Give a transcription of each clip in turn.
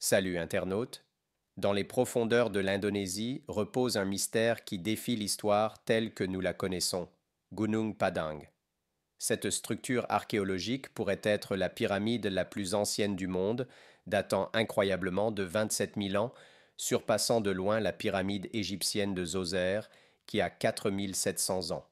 Salut internaute. Dans les profondeurs de l'Indonésie repose un mystère qui défie l'histoire telle que nous la connaissons, Gunung Padang. Cette structure archéologique pourrait être la pyramide la plus ancienne du monde, datant incroyablement de 27 000 ans, surpassant de loin la pyramide égyptienne de Zoser, qui a 4 700 ans.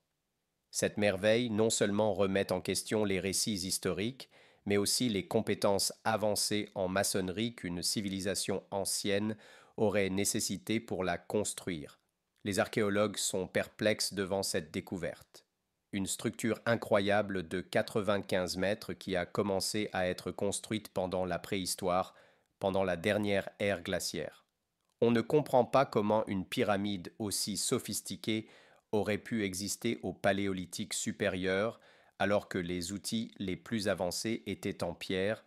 Cette merveille non seulement remet en question les récits historiques, mais aussi les compétences avancées en maçonnerie qu'une civilisation ancienne aurait nécessité pour la construire. Les archéologues sont perplexes devant cette découverte. Une structure incroyable de 95 mètres qui a commencé à être construite pendant la préhistoire, pendant la dernière ère glaciaire. On ne comprend pas comment une pyramide aussi sophistiquée aurait pu exister au Paléolithique supérieur alors que les outils les plus avancés étaient en pierre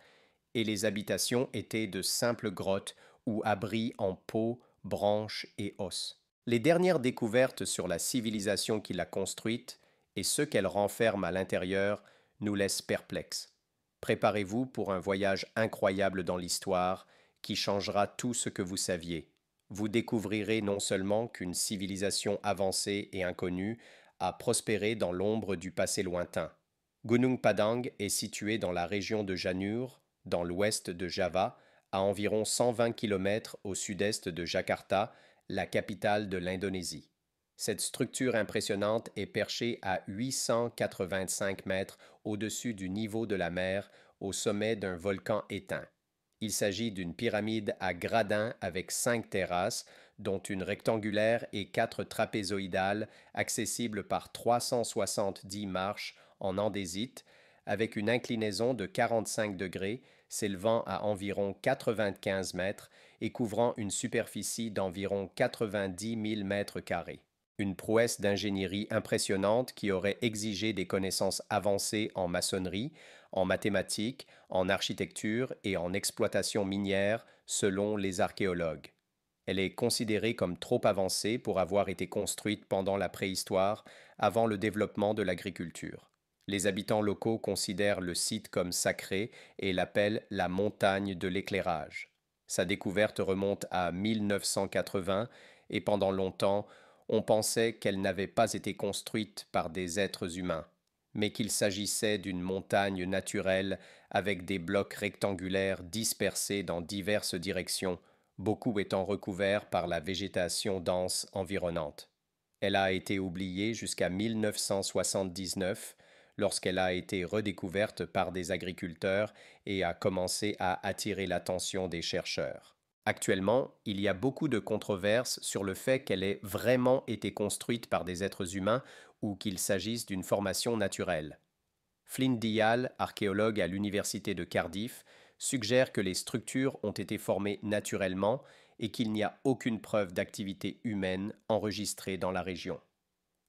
et les habitations étaient de simples grottes ou abris en peau, branches et os. Les dernières découvertes sur la civilisation qui l'a construite et ce qu'elle renferme à l'intérieur nous laissent perplexes. Préparez-vous pour un voyage incroyable dans l'histoire qui changera tout ce que vous saviez. Vous découvrirez non seulement qu'une civilisation avancée et inconnue a prospéré dans l'ombre du passé lointain. Gunung Padang est situé dans la région de Janur, dans l'ouest de Java, à environ 120 km au sud-est de Jakarta, la capitale de l'Indonésie. Cette structure impressionnante est perchée à 885 mètres au-dessus du niveau de la mer, au sommet d'un volcan éteint. Il s'agit d'une pyramide à gradins avec 5 terrasses, dont une rectangulaire et 4 trapézoïdales, accessibles par 370 marches en andésite, avec une inclinaison de 45 degrés, s'élevant à environ 95 mètres et couvrant une superficie d'environ 90 000 mètres carrés. Une prouesse d'ingénierie impressionnante qui aurait exigé des connaissances avancées en maçonnerie, en mathématiques, en architecture et en exploitation minière, selon les archéologues. Elle est considérée comme trop avancée pour avoir été construite pendant la préhistoire, avant le développement de l'agriculture. Les habitants locaux considèrent le site comme sacré et l'appellent la montagne de l'éclairage. Sa découverte remonte à 1980 et pendant longtemps, on pensait qu'elle n'avait pas été construite par des êtres humains, mais qu'il s'agissait d'une montagne naturelle avec des blocs rectangulaires dispersés dans diverses directions, beaucoup étant recouverts par la végétation dense environnante. Elle a été oubliée jusqu'à 1979, lorsqu'elle a été redécouverte par des agriculteurs et a commencé à attirer l'attention des chercheurs. Actuellement, il y a beaucoup de controverses sur le fait qu'elle ait vraiment été construite par des êtres humains ou qu'il s'agisse d'une formation naturelle. Flynn Dial, archéologue à l'université de Cardiff, suggère que les structures ont été formées naturellement et qu'il n'y a aucune preuve d'activité humaine enregistrée dans la région.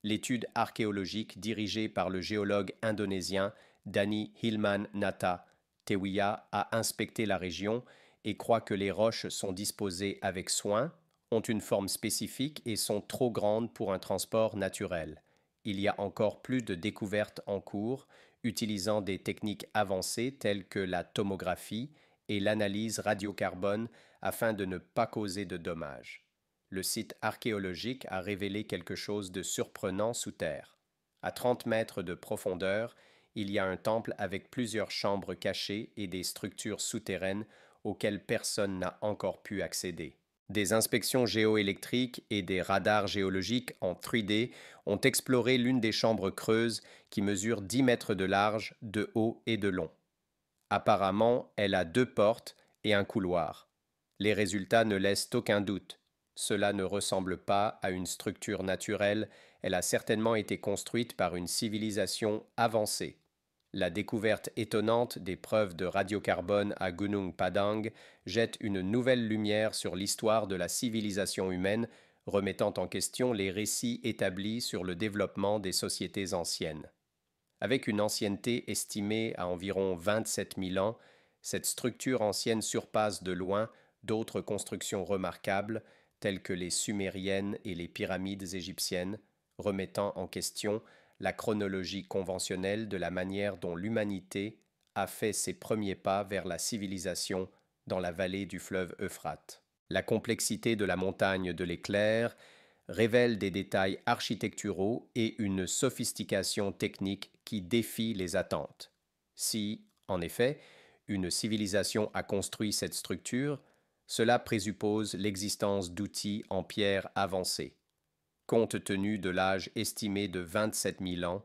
L'étude archéologique dirigée par le géologue indonésien Dani Hilman Nata Tewiya a inspecté la région et croit que les roches sont disposées avec soin, ont une forme spécifique et sont trop grandes pour un transport naturel. Il y a encore plus de découvertes en cours utilisant des techniques avancées telles que la tomographie et l'analyse radiocarbone afin de ne pas causer de dommages. Le site archéologique a révélé quelque chose de surprenant sous terre. À 30 mètres de profondeur, il y a un temple avec plusieurs chambres cachées et des structures souterraines auxquelles personne n'a encore pu accéder. Des inspections géoélectriques et des radars géologiques en 3D ont exploré l'une des chambres creuses qui mesure 10 mètres de large, de haut et de long. Apparemment, elle a 2 portes et un couloir. Les résultats ne laissent aucun doute. Cela ne ressemble pas à une structure naturelle, elle a certainement été construite par une civilisation avancée. La découverte étonnante des preuves de radiocarbone à Gunung Padang jette une nouvelle lumière sur l'histoire de la civilisation humaine, remettant en question les récits établis sur le développement des sociétés anciennes. Avec une ancienneté estimée à environ 27 000 ans, cette structure ancienne surpasse de loin d'autres constructions remarquables, telles que les sumériennes et les pyramides égyptiennes, remettant en question la chronologie conventionnelle de la manière dont l'humanité a fait ses premiers pas vers la civilisation dans la vallée du fleuve Euphrate. La complexité de la montagne de l'éclair révèle des détails architecturaux et une sophistication technique qui défie les attentes. Si, en effet, une civilisation a construit cette structure, cela présuppose l'existence d'outils en pierre avancés. Compte tenu de l'âge estimé de 27 000 ans,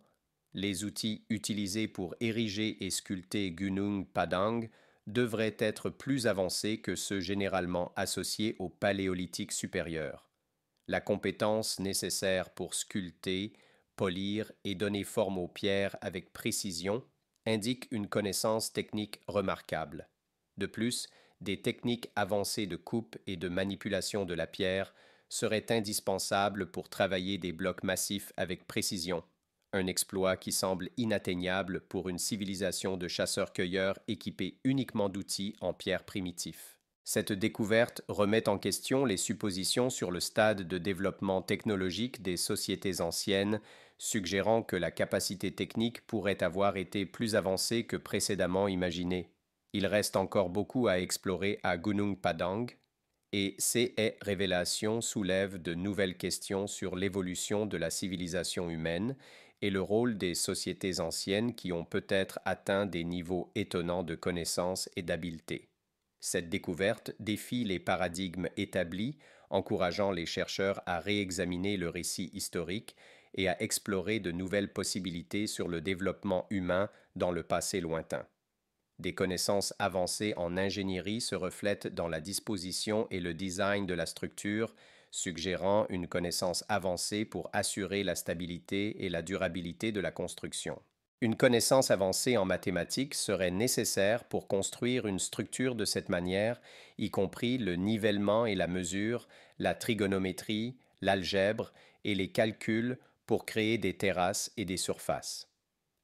les outils utilisés pour ériger et sculpter Gunung Padang devraient être plus avancés que ceux généralement associés au Paléolithique supérieur. La compétence nécessaire pour sculpter, polir et donner forme aux pierres avec précision indique une connaissance technique remarquable. De plus, des techniques avancées de coupe et de manipulation de la pierre seraient indispensables pour travailler des blocs massifs avec précision, un exploit qui semble inatteignable pour une civilisation de chasseurs-cueilleurs équipée uniquement d'outils en pierre primitifs. Cette découverte remet en question les suppositions sur le stade de développement technologique des sociétés anciennes, suggérant que la capacité technique pourrait avoir été plus avancée que précédemment imaginé. Il reste encore beaucoup à explorer à Gunung Padang, et ces révélations soulèvent de nouvelles questions sur l'évolution de la civilisation humaine et le rôle des sociétés anciennes qui ont peut-être atteint des niveaux étonnants de connaissance et d'habileté. Cette découverte défie les paradigmes établis, encourageant les chercheurs à réexaminer le récit historique et à explorer de nouvelles possibilités sur le développement humain dans le passé lointain. Des connaissances avancées en ingénierie se reflètent dans la disposition et le design de la structure, suggérant une connaissance avancée pour assurer la stabilité et la durabilité de la construction. Une connaissance avancée en mathématiques serait nécessaire pour construire une structure de cette manière, y compris le nivellement et la mesure, la trigonométrie, l'algèbre et les calculs pour créer des terrasses et des surfaces.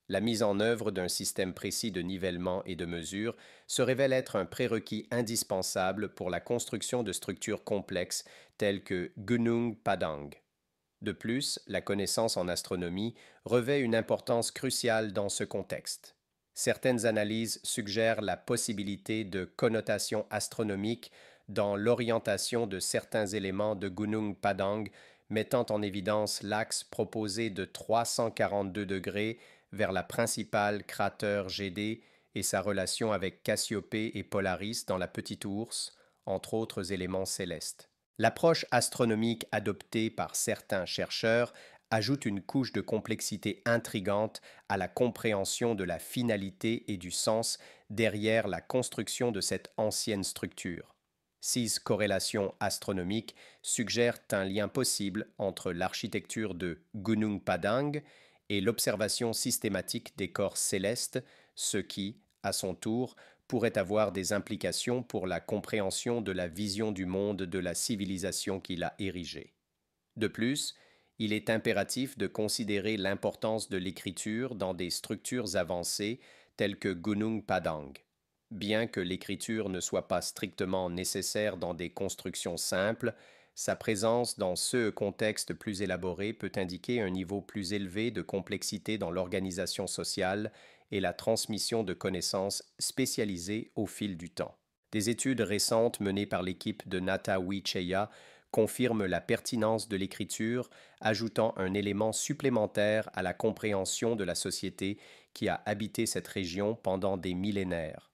La mise en œuvre d'un système précis de nivellement et de mesure se révèle être un prérequis indispensable pour la construction de structures complexes telles que Gunung Padang. De plus, la connaissance en astronomie revêt une importance cruciale dans ce contexte. Certaines analyses suggèrent la possibilité de connotations astronomiques dans l'orientation de certains éléments de Gunung Padang, mettant en évidence l'axe proposé de 342 degrés vers la principale cratère Gédé et sa relation avec Cassiopée et Polaris dans la Petite Ourse, entre autres éléments célestes. L'approche astronomique adoptée par certains chercheurs ajoute une couche de complexité intrigante à la compréhension de la finalité et du sens derrière la construction de cette ancienne structure. Ces corrélations astronomiques suggèrent un lien possible entre l'architecture de Gunung Padang et l'observation systématique des corps célestes, ce qui, à son tour, pourrait avoir des implications pour la compréhension de la vision du monde de la civilisation qui l'a érigé. De plus, il est impératif de considérer l'importance de l'écriture dans des structures avancées telles que Gunung Padang. Bien que l'écriture ne soit pas strictement nécessaire dans des constructions simples, sa présence dans ce contexte plus élaboré peut indiquer un niveau plus élevé de complexité dans l'organisation sociale et la transmission de connaissances spécialisées au fil du temps. Des études récentes menées par l'équipe de Nata Wicheya confirment la pertinence de l'écriture, ajoutant un élément supplémentaire à la compréhension de la société qui a habité cette région pendant des millénaires.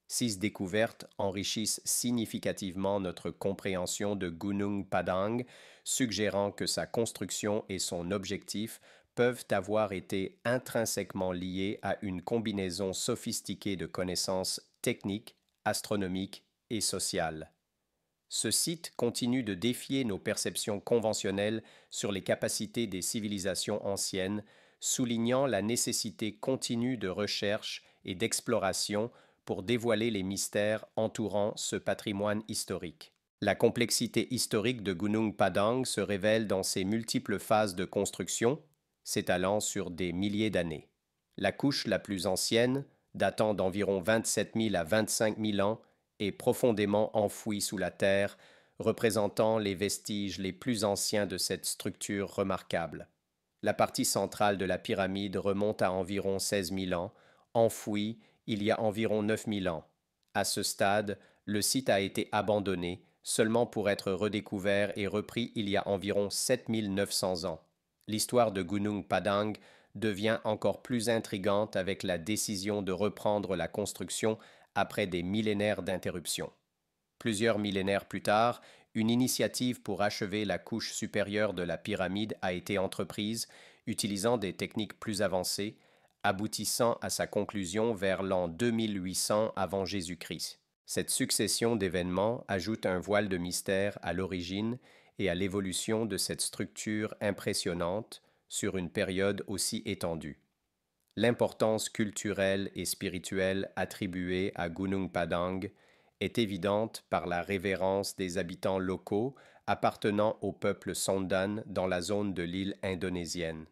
Ces découvertes enrichissent significativement notre compréhension de Gunung Padang, suggérant que sa construction et son objectif peuvent avoir été intrinsèquement liés à une combinaison sophistiquée de connaissances techniques, astronomiques et sociales. Ce site continue de défier nos perceptions conventionnelles sur les capacités des civilisations anciennes, soulignant la nécessité continue de recherche et d'exploration pour dévoiler les mystères entourant ce patrimoine historique. La complexité historique de Gunung Padang se révèle dans ses multiples phases de construction, s'étalant sur des milliers d'années. La couche la plus ancienne, datant d'environ 27 000 à 25 000 ans, est profondément enfouie sous la terre, représentant les vestiges les plus anciens de cette structure remarquable. La partie centrale de la pyramide remonte à environ 16 000 ans, enfouie il y a environ 9 000 ans. À ce stade, Le site a été abandonné seulement pour être redécouvert et repris il y a environ 7900 ans. L'histoire de Gunung Padang devient encore plus intrigante avec la décision de reprendre la construction après des millénaires d'interruption. Plusieurs millénaires plus tard, une initiative pour achever la couche supérieure de la pyramide a été entreprise, utilisant des techniques plus avancées, aboutissant à sa conclusion vers l'an 2800 avant Jésus-Christ. Cette succession d'événements ajoute un voile de mystère à l'origine et à l'évolution de cette structure impressionnante sur une période aussi étendue. L'importance culturelle et spirituelle attribuée à Gunung Padang est évidente par la révérence des habitants locaux appartenant au peuple Sondan dans la zone de l'île indonésienne.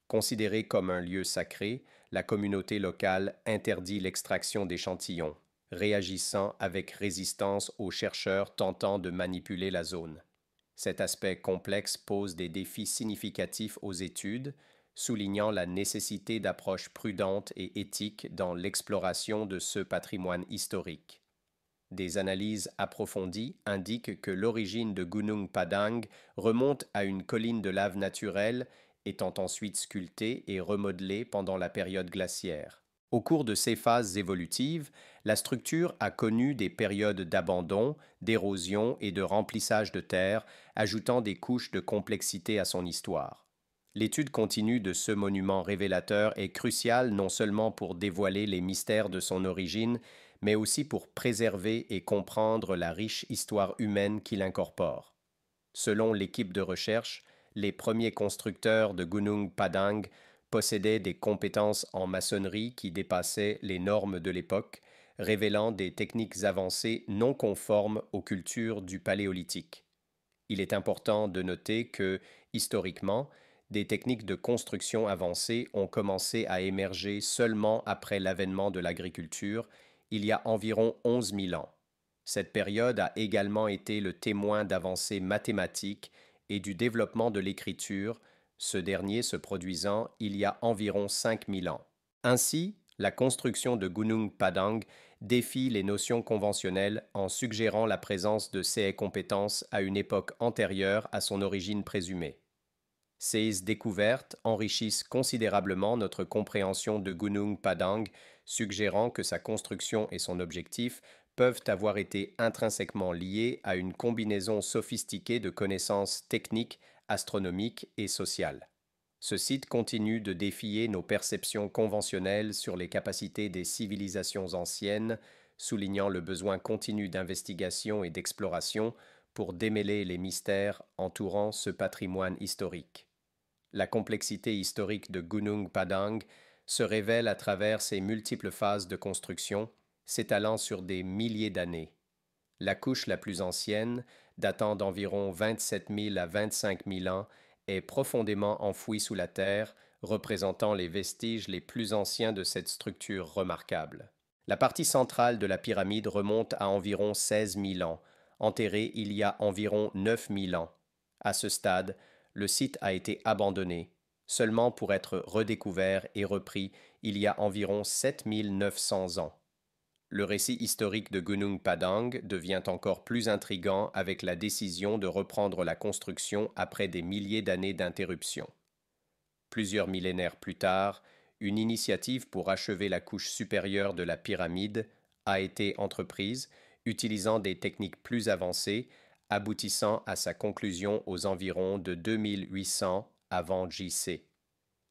Considérée comme un lieu sacré, la communauté locale interdit l'extraction d'échantillons, réagissant avec résistance aux chercheurs tentant de manipuler la zone. Cet aspect complexe pose des défis significatifs aux études, soulignant la nécessité d'approches prudentes et éthiques dans l'exploration de ce patrimoine historique. Des analyses approfondies indiquent que l'origine de Gunung Padang remonte à une colline de lave naturelle, étant ensuite sculptée et remodelée pendant la période glaciaire. Au cours de ces phases évolutives, la structure a connu des périodes d'abandon, d'érosion et de remplissage de terre, ajoutant des couches de complexité à son histoire. L'étude continue de ce monument révélateur est cruciale non seulement pour dévoiler les mystères de son origine, mais aussi pour préserver et comprendre la riche histoire humaine qu'il incorpore. Selon l'équipe de recherche, les premiers constructeurs de Gunung Padang possédaient des compétences en maçonnerie qui dépassaient les normes de l'époque, révélant des techniques avancées non conformes aux cultures du Paléolithique. Il est important de noter que, historiquement, des techniques de construction avancées ont commencé à émerger seulement après l'avènement de l'agriculture, il y a environ 11 000 ans. Cette période a également été le témoin d'avancées mathématiques et du développement de l'écriture, ce dernier se produisant il y a environ 5 000 ans. Ainsi, la construction de Gunung Padang défie les notions conventionnelles en suggérant la présence de ces compétences à une époque antérieure à son origine présumée. Ces découvertes enrichissent considérablement notre compréhension de Gunung Padang, suggérant que sa construction et son objectif peuvent avoir été intrinsèquement liés à une combinaison sophistiquée de connaissances techniques, astronomiques et sociales. Ce site continue de défier nos perceptions conventionnelles sur les capacités des civilisations anciennes, soulignant le besoin continu d'investigation et d'exploration pour démêler les mystères entourant ce patrimoine historique. La complexité historique de Gunung Padang se révèle à travers ses multiples phases de construction, s'étalant sur des milliers d'années. La couche la plus ancienne, datant d'environ 27 000 à 25 000 ans, est profondément enfouie sous la terre, représentant les vestiges les plus anciens de cette structure remarquable. La partie centrale de la pyramide remonte à environ 16 000 ans, enterrée il y a environ 9 000 ans. À ce stade, le site a été abandonné, seulement pour être redécouvert et repris il y a environ 7 900 ans. Le récit historique de Gunung Padang devient encore plus intrigant avec la décision de reprendre la construction après des milliers d'années d'interruption. Plusieurs millénaires plus tard, une initiative pour achever la couche supérieure de la pyramide a été entreprise, utilisant des techniques plus avancées, aboutissant à sa conclusion aux environs de 2800 avant JC.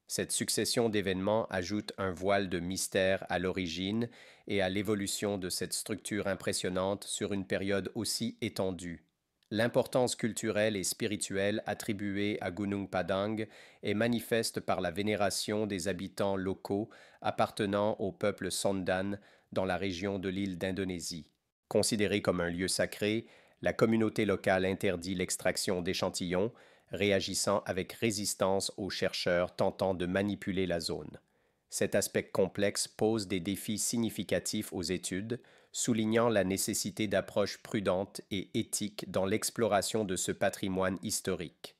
Cette succession d'événements ajoute un voile de mystère à l'origine et à l'évolution de cette structure impressionnante sur une période aussi étendue. L'importance culturelle et spirituelle attribuée à Gunung Padang est manifeste par la vénération des habitants locaux appartenant au peuple Sondan dans la région de l'île d'Indonésie. Considéré comme un lieu sacré, la communauté locale interdit l'extraction d'échantillons, réagissant avec résistance aux chercheurs tentant de manipuler la zone. Cet aspect complexe pose des défis significatifs aux études, soulignant la nécessité d'approches prudentes et éthiques dans l'exploration de ce patrimoine historique.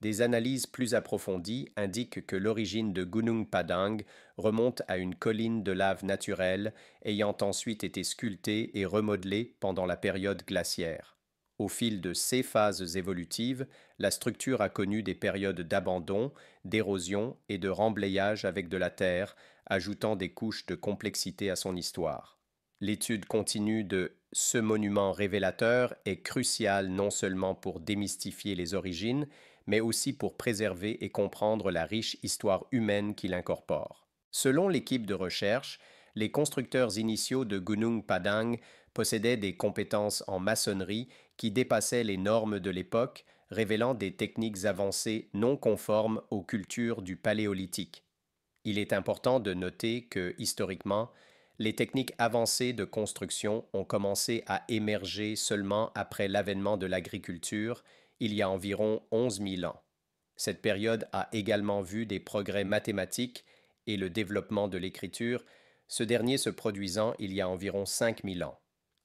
des analyses plus approfondies indiquent que l'origine de Gunung Padang remonte à une colline de lave naturelle ayant ensuite été sculptée et remodelée pendant la période glaciaire. Au fil de ces phases évolutives, la structure a connu des périodes d'abandon, d'érosion et de remblayage avec de la terre, ajoutant des couches de complexité à son histoire. L'étude continue de ce monument révélateur est cruciale non seulement pour démystifier les origines, mais aussi pour préserver et comprendre la riche histoire humaine qu'il incorpore. Selon l'équipe de recherche, les constructeurs initiaux de Gunung Padang possédaient des compétences en maçonnerie qui dépassaient les normes de l'époque, révélant des techniques avancées non conformes aux cultures du Paléolithique. Il est important de noter que, historiquement, les techniques avancées de construction ont commencé à émerger seulement après l'avènement de l'agriculture, il y a environ 11 000 ans. Cette période a également vu des progrès mathématiques et le développement de l'écriture, ce dernier se produisant il y a environ 5 000 ans.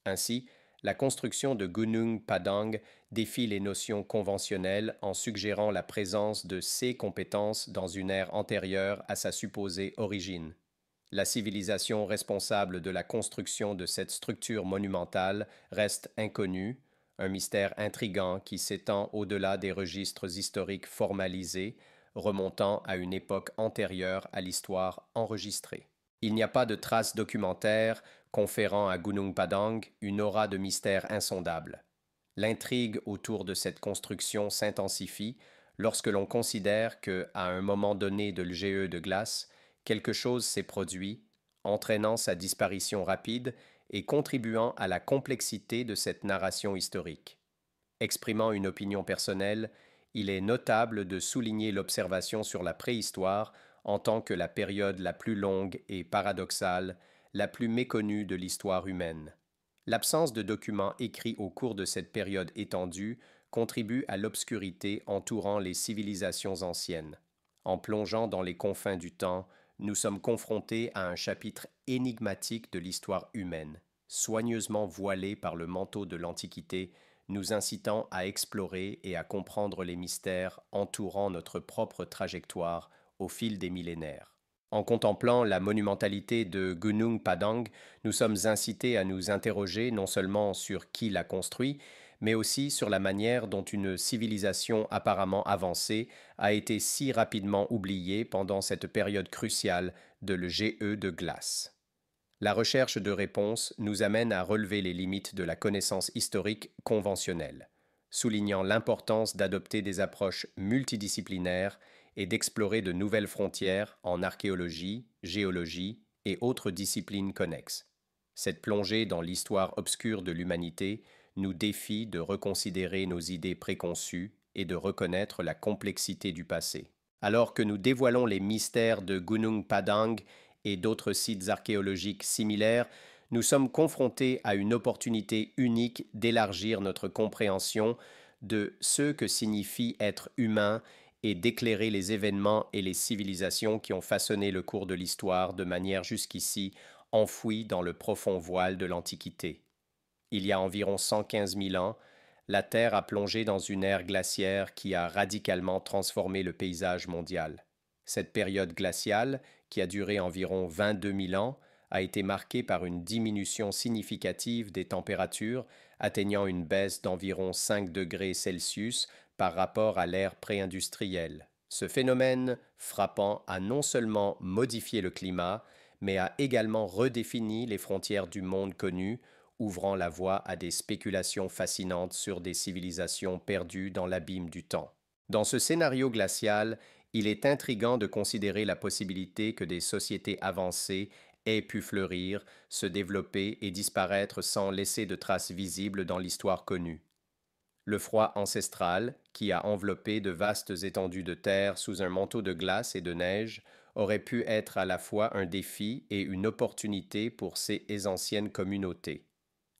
Ainsi, la construction de Gunung Padang défie les notions conventionnelles en suggérant la présence de ces compétences dans une ère antérieure à sa supposée origine. La civilisation responsable de la construction de cette structure monumentale reste inconnue, un mystère intrigant qui s'étend au-delà des registres historiques formalisés, remontant à une époque antérieure à l'histoire enregistrée. Il n'y a pas de traces documentaires conférant à Gunung Padang une aura de mystère insondable. L'intrigue autour de cette construction s'intensifie lorsque l'on considère que, à un moment donné de l'GE de glace, quelque chose s'est produit, entraînant sa disparition rapide et contribuant à la complexité de cette narration historique. Exprimant une opinion personnelle, il est notable de souligner l'observation sur la préhistoire en tant que la période la plus longue et paradoxale, la plus méconnue de l'histoire humaine. L'absence de documents écrits au cours de cette période étendue contribue à l'obscurité entourant les civilisations anciennes. En plongeant dans les confins du temps, nous sommes confrontés à un chapitre énigmatique de l'histoire humaine, soigneusement voilé par le manteau de l'Antiquité, nous incitant à explorer et à comprendre les mystères entourant notre propre trajectoire au fil des millénaires. En contemplant la monumentalité de Gunung Padang, nous sommes incités à nous interroger non seulement sur qui l'a construit, mais aussi sur la manière dont une civilisation apparemment avancée a été si rapidement oubliée pendant cette période cruciale de l'GE de glace. La recherche de réponses nous amène à relever les limites de la connaissance historique conventionnelle, soulignant l'importance d'adopter des approches multidisciplinaires et d'explorer de nouvelles frontières en archéologie, géologie et autres disciplines connexes. Cette plongée dans l'histoire obscure de l'humanité nous défie de reconsidérer nos idées préconçues et de reconnaître la complexité du passé. Alors que nous dévoilons les mystères de Gunung Padang et d'autres sites archéologiques similaires, nous sommes confrontés à une opportunité unique d'élargir notre compréhension de ce que signifie être humain et d'éclairer les événements et les civilisations qui ont façonné le cours de l'histoire de manière jusqu'ici enfouie dans le profond voile de l'Antiquité. Il y a environ 115 000 ans, la Terre a plongé dans une ère glaciaire qui a radicalement transformé le paysage mondial. Cette période glaciale, qui a duré environ 22 000 ans, a été marquée par une diminution significative des températures, atteignant une baisse d'environ 5 degrés Celsius par rapport à l'ère pré-industrielle. Ce phénomène frappant a non seulement modifié le climat, mais a également redéfini les frontières du monde connu, ouvrant la voie à des spéculations fascinantes sur des civilisations perdues dans l'abîme du temps. Dans ce scénario glacial, il est intrigant de considérer la possibilité que des sociétés avancées aient pu fleurir, se développer et disparaître sans laisser de traces visibles dans l'histoire connue. Le froid ancestral, qui a enveloppé de vastes étendues de terre sous un manteau de glace et de neige, aurait pu être à la fois un défi et une opportunité pour ces anciennes communautés.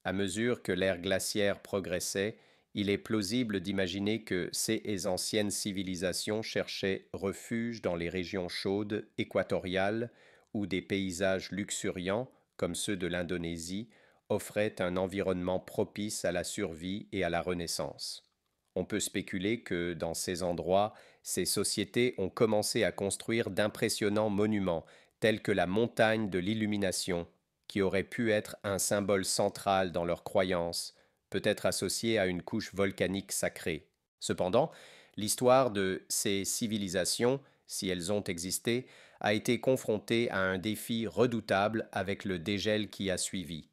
À mesure que l'ère glaciaire progressait, il est plausible d'imaginer que ces anciennes civilisations cherchaient refuge dans les régions chaudes équatoriales où des paysages luxuriants, comme ceux de l'Indonésie, offraient un environnement propice à la survie et à la renaissance. On peut spéculer que dans ces endroits, ces sociétés ont commencé à construire d'impressionnants monuments, tels que la montagne de l'illumination, qui aurait pu être un symbole central dans leurs croyances, peut-être associé à une couche volcanique sacrée. Cependant, l'histoire de ces civilisations, si elles ont existé, a été confrontée à un défi redoutable avec le dégel qui a suivi.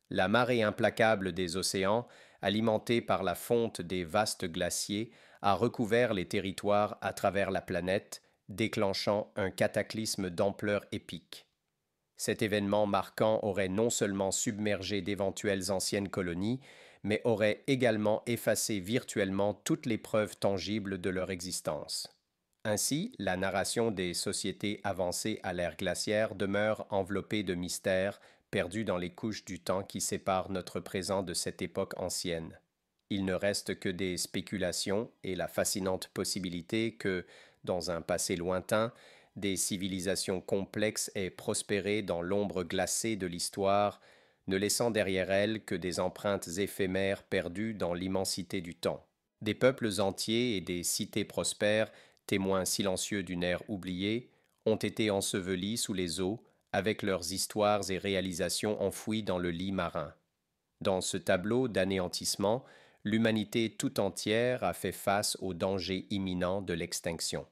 La marée implacable des océans, alimentée par la fonte des vastes glaciers, a recouvert les territoires à travers la planète, déclenchant un cataclysme d'ampleur épique. Cet événement marquant aurait non seulement submergé d'éventuelles anciennes colonies, mais aurait également effacé virtuellement toutes les preuves tangibles de leur existence. Ainsi, la narration des sociétés avancées à l'ère glaciaire demeure enveloppée de mystères perdus dans les couches du temps qui séparent notre présent de cette époque ancienne. Il ne reste que des spéculations et la fascinante possibilité que, dans un passé lointain, des civilisations complexes aient prospéré dans l'ombre glacée de l'histoire, ne laissant derrière elles que des empreintes éphémères perdues dans l'immensité du temps. Des peuples entiers et des cités prospères, témoins silencieux d'une ère oubliée, ont été ensevelis sous les eaux, avec leurs histoires et réalisations enfouies dans le lit marin. Dans ce tableau d'anéantissement, l'humanité tout entière a fait face au danger imminent de l'extinction.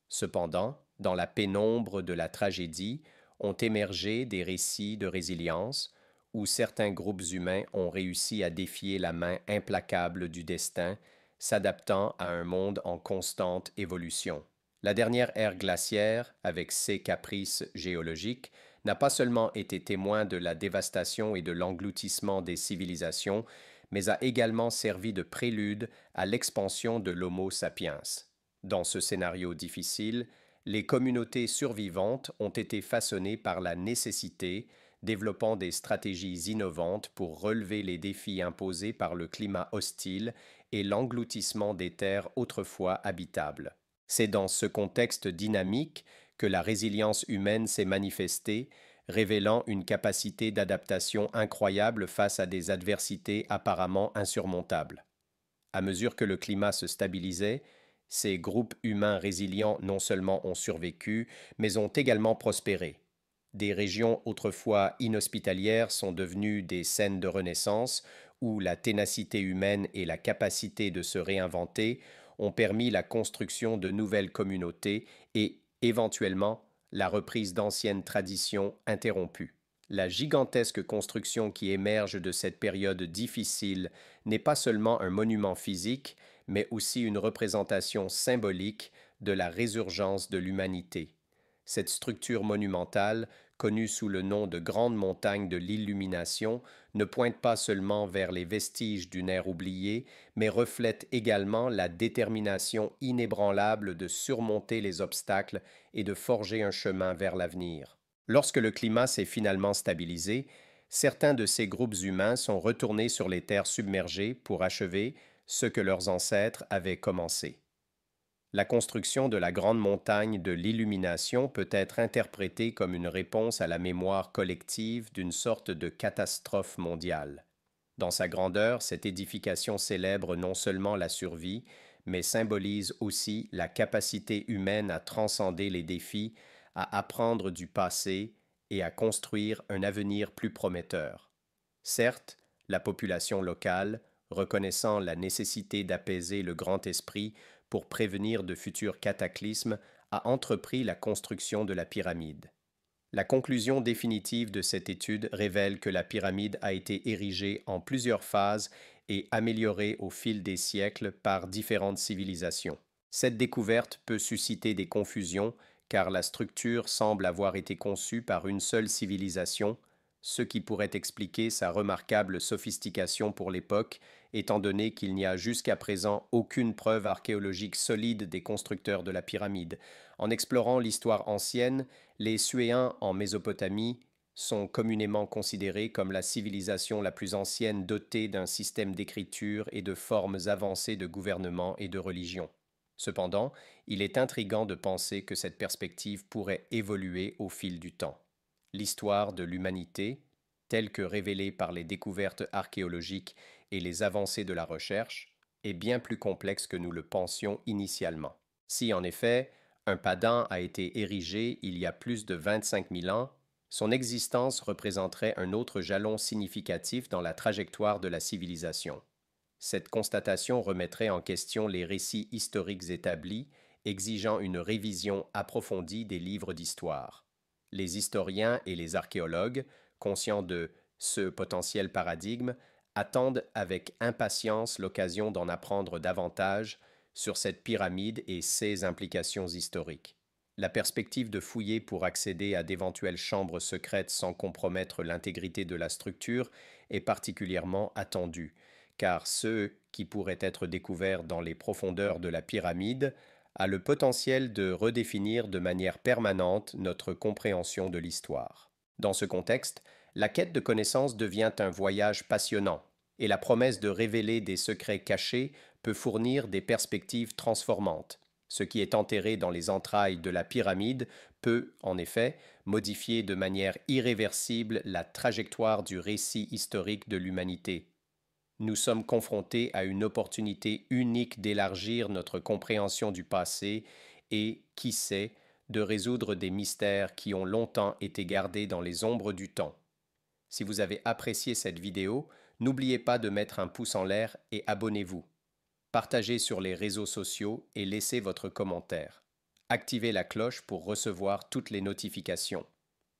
Cependant, dans la pénombre de la tragédie, ont émergé des récits de résilience, où certains groupes humains ont réussi à défier la main implacable du destin, s'adaptant à un monde en constante évolution. La dernière ère glaciaire, avec ses caprices géologiques, n'a pas seulement été témoin de la dévastation et de l'engloutissement des civilisations, mais a également servi de prélude à l'expansion de l'Homo sapiens. Dans ce scénario difficile, les communautés survivantes ont été façonnées par la nécessité, développant des stratégies innovantes pour relever les défis imposés par le climat hostile et l'engloutissement des terres autrefois habitables. C'est dans ce contexte dynamique que la résilience humaine s'est manifestée, révélant une capacité d'adaptation incroyable face à des adversités apparemment insurmontables. À mesure que le climat se stabilisait, ces groupes humains résilients non seulement ont survécu, mais ont également prospéré. Des régions autrefois inhospitalières sont devenues des scènes de renaissance où la ténacité humaine et la capacité de se réinventer ont permis la construction de nouvelles communautés et, éventuellement, la reprise d'anciennes traditions interrompues. La gigantesque construction qui émerge de cette période difficile n'est pas seulement un monument physique, mais aussi une représentation symbolique de la résurgence de l'humanité. Cette structure monumentale, connue sous le nom de Grande Montagne de l'Illumination, ne pointe pas seulement vers les vestiges d'une ère oubliée, mais reflète également la détermination inébranlable de surmonter les obstacles et de forger un chemin vers l'avenir. Lorsque le climat s'est finalement stabilisé, certains de ces groupes humains sont retournés sur les terres submergées pour achever ce que leurs ancêtres avaient commencé. La construction de la grande montagne de l'illumination peut être interprétée comme une réponse à la mémoire collective d'une sorte de catastrophe mondiale. Dans sa grandeur, cette édification célèbre non seulement la survie, mais symbolise aussi la capacité humaine à transcender les défis, à apprendre du passé et à construire un avenir plus prometteur. Certes, la population locale, reconnaissant la nécessité d'apaiser le grand esprit pour prévenir de futurs cataclysmes, a entrepris la construction de la pyramide. La conclusion définitive de cette étude révèle que la pyramide a été érigée en plusieurs phases et améliorée au fil des siècles par différentes civilisations. Cette découverte peut susciter des confusions car la structure semble avoir été conçue par une seule civilisation, ce qui pourrait expliquer sa remarquable sophistication pour l'époque, étant donné qu'il n'y a jusqu'à présent aucune preuve archéologique solide des constructeurs de la pyramide. En explorant l'histoire ancienne, les Suéens en Mésopotamie sont communément considérés comme la civilisation la plus ancienne dotée d'un système d'écriture et de formes avancées de gouvernement et de religion. Cependant, il est intrigant de penser que cette perspective pourrait évoluer au fil du temps. L'histoire de l'humanité, telle que révélée par les découvertes archéologiques et les avancées de la recherche, est bien plus complexe que nous le pensions initialement. Si, en effet, un Padan a été érigé il y a plus de 25 000 ans, son existence représenterait un autre jalon significatif dans la trajectoire de la civilisation. Cette constatation remettrait en question les récits historiques établis, exigeant une révision approfondie des livres d'histoire. Les historiens et les archéologues, conscients de ce potentiel paradigme, attendent avec impatience l'occasion d'en apprendre davantage sur cette pyramide et ses implications historiques. La perspective de fouiller pour accéder à d'éventuelles chambres secrètes sans compromettre l'intégrité de la structure est particulièrement attendue, car ce qui pourrait être découvert dans les profondeurs de la pyramide a le potentiel de redéfinir de manière permanente notre compréhension de l'histoire. Dans ce contexte, la quête de connaissances devient un voyage passionnant, et la promesse de révéler des secrets cachés peut fournir des perspectives transformantes. Ce qui est enterré dans les entrailles de la pyramide peut, en effet, modifier de manière irréversible la trajectoire du récit historique de l'humanité. Nous sommes confrontés à une opportunité unique d'élargir notre compréhension du passé et, qui sait, de résoudre des mystères qui ont longtemps été gardés dans les ombres du temps. Si vous avez apprécié cette vidéo, n'oubliez pas de mettre un pouce en l'air et abonnez-vous. Partagez sur les réseaux sociaux et laissez votre commentaire. Activez la cloche pour recevoir toutes les notifications.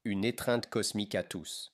Une étreinte cosmique à tous.